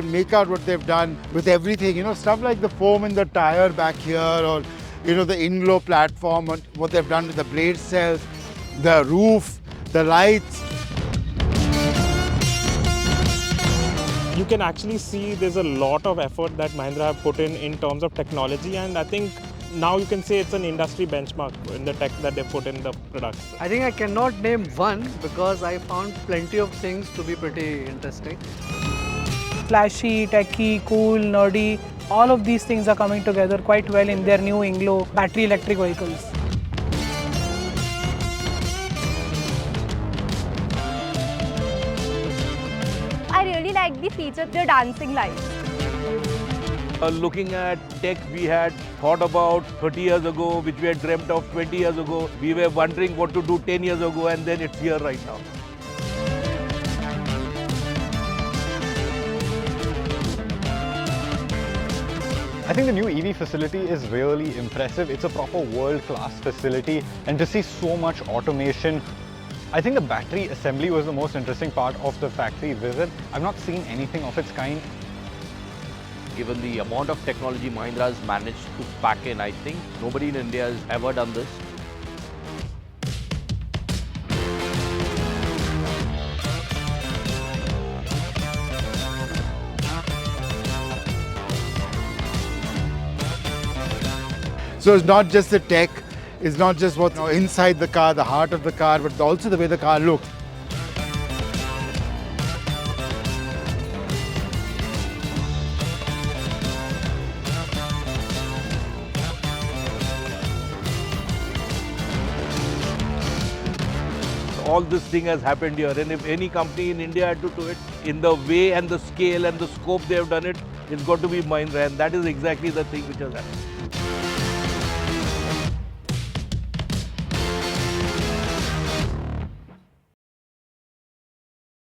can make out what they've done with everything. You know, stuff like the foam in the tire back here, or you know, the in-glow platform, and what they've done with the blade cells, the roof, the lights. You can actually see there's a lot of effort that Mahindra have put in terms of technology, and I think now you can say it's an industry benchmark in the tech that they put in the products. I think I cannot name one because I found plenty of things to be pretty interesting. Flashy, techy, cool, nerdy, all of these things are coming together quite well in their new in-glow battery electric vehicles. I really like the feature, the dancing lights. Looking at tech we had thought about 30 years ago, which we had dreamt of 20 years ago. We were wondering what to do 10 years ago, and then it's here right now. I think the new EV facility is really impressive. It's a proper world-class facility, and to see so much automation. I think the battery assembly was the most interesting part of the factory visit. I've not seen anything of its kind. Given the amount of technology Mahindra has managed to pack in, I think nobody in India has ever done this. So it's not just the tech, it's not just what's inside the car, the heart of the car, but also the way the car looks. All this thing has happened here, and if any company in India had to do it in the way and the scale and the scope they have done it, it's got to be Mahindra, and that is exactly the thing which has happened.